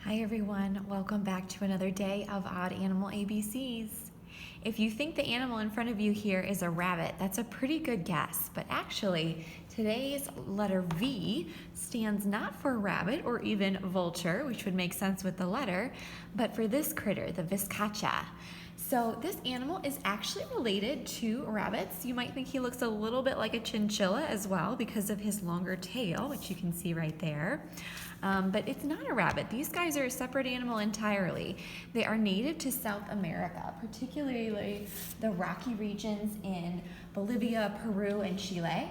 Hi everyone, welcome back to another day of Odd Animal ABCs. If you think the animal in front of you here is a rabbit, that's a pretty good guess, but actually today's letter V stands not for rabbit or even vulture, which would make sense with the letter, but for this critter, the Viscacha. So this animal is actually related to rabbits. You might think he looks a little bit like a chinchilla as well because of his longer tail, which you can see right there. But it's not a rabbit. These guys are a separate animal entirely. They are native to South America, particularly the rocky regions in Bolivia, Peru, and Chile.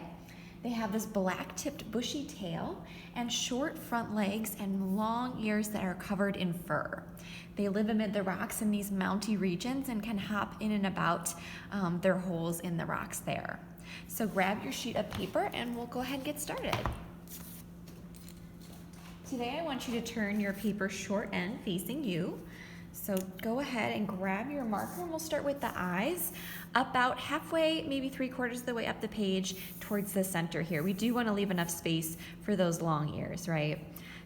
They have this black-tipped bushy tail and short front legs and long ears that are covered in fur. They live amid the rocks in these mounty regions and can hop in and about their holes in the rocks there. So grab your sheet of paper and we'll go ahead and get started. Today I want you to turn your paper short end facing you. So go ahead and grab your marker and we'll start with the eyes. About halfway, maybe 3/4 of the way up the page towards the center here. We do want to leave enough space for those long ears, right?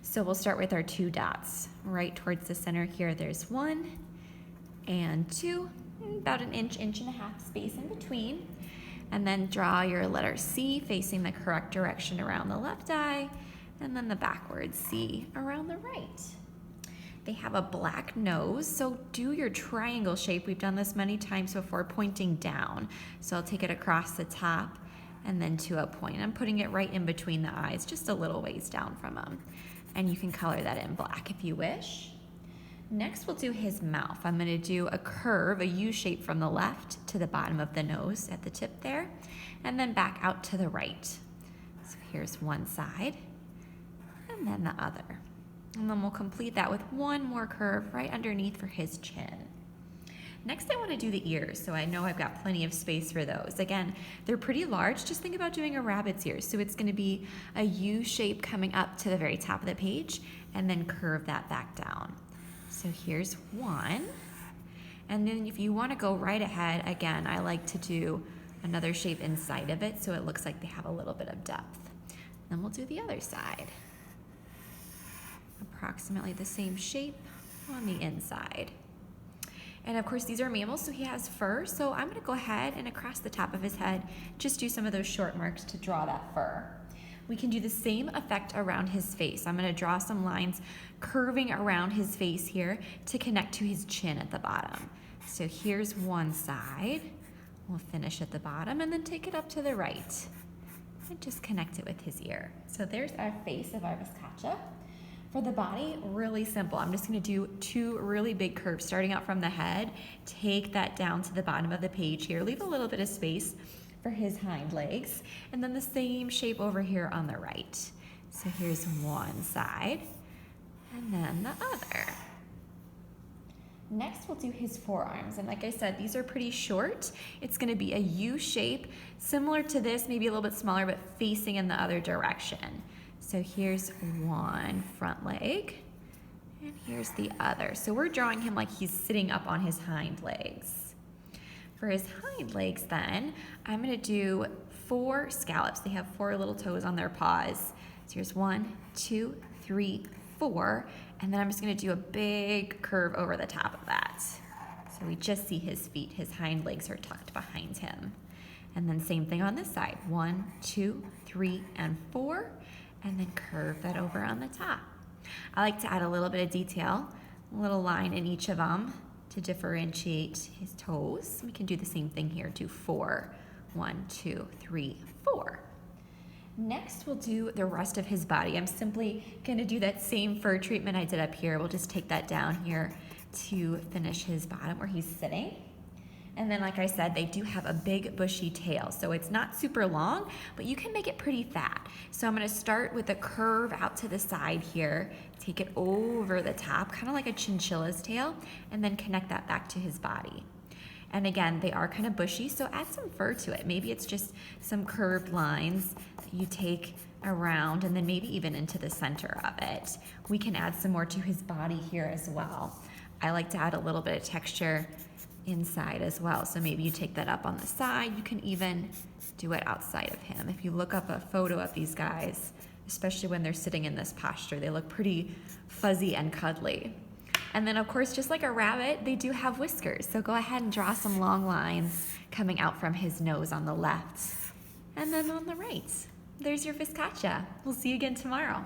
So we'll start with our 2 dots right towards the center here. There's 1 and 2, about an inch and a half space in between. And then draw your letter C facing the correct direction around the left eye, and then the backwards C around the right. They have a black nose, so do your triangle shape. We've done this many times before, pointing down. So I'll take it across the top and then to a point. I'm putting it right in between the eyes, just a little ways down from them. And you can color that in black if you wish. Next, we'll do his mouth. I'm gonna do a curve, a U shape from the left to the bottom of the nose at the tip there, and then back out to the right. So here's one side, and then the other. And then we'll complete that with one more curve right underneath for his chin. Next, I want to do the ears, so I know I've got plenty of space for those. Again, they're pretty large. Just think about doing a rabbit's ears. So it's going to be a U shape coming up to the very top of the page and then curve that back down. So here's one. And then if you want to go right ahead, again, I like to do another shape inside of it so it looks like they have a little bit of depth. Then we'll do the other side. Approximately the same shape on the inside. And of course, these are mammals, so he has fur. So I'm gonna go ahead and across the top of his head, just do some of those short marks to draw that fur. We can do the same effect around his face. I'm gonna draw some lines curving around his face here to connect to his chin at the bottom. So here's one side. We'll finish at the bottom and then take it up to the right. And just connect it with his ear. So there's our face of our Viscacha. For the body, really simple. I'm just gonna do 2 really big curves starting out from the head. Take that down to the bottom of the page here. Leave a little bit of space for his hind legs. And then the same shape over here on the right. So here's one side and then the other. Next, we'll do his forearms. And like I said, these are pretty short. It's gonna be a U shape, similar to this, maybe a little bit smaller, but facing in the other direction. So here's one front leg, and here's the other. So we're drawing him like he's sitting up on his hind legs. For his hind legs then, I'm gonna do 4 scallops. They have 4 little toes on their paws. So here's 1, 2, 3, 4, and then I'm just gonna do a big curve over the top of that. So we just see his feet. His hind legs are tucked behind him. And then same thing on this side. 1, 2, 3, and 4. And then curve that over on the top. I like to add a little bit of detail, a little line in each of them to differentiate his toes. We can do the same thing here, do 4. 1, 2, 3, 4. Next, we'll do the rest of his body. I'm simply gonna do that same fur treatment I did up here. We'll just take that down here to finish his bottom where he's sitting. And then, like I said, they do have a big bushy tail. So it's not super long, but you can make it pretty fat. So I'm gonna start with a curve out to the side here, take it over the top, kind of like a chinchilla's tail, and then connect that back to his body. And again, they are kind of bushy, so add some fur to it. Maybe it's just some curved lines that you take around and then maybe even into the center of it. We can add some more to his body here as well. I like to add a little bit of texture inside as well. So maybe you take that up on the side. You can even do it outside of him. If you look up a photo of these guys, especially when they're sitting in this posture. They look pretty fuzzy and cuddly. And then of course, just like a rabbit, they do have whiskers. So go ahead and draw some long lines coming out from his nose on the left. And then on the right, there's your Viscacha. We'll see you again tomorrow.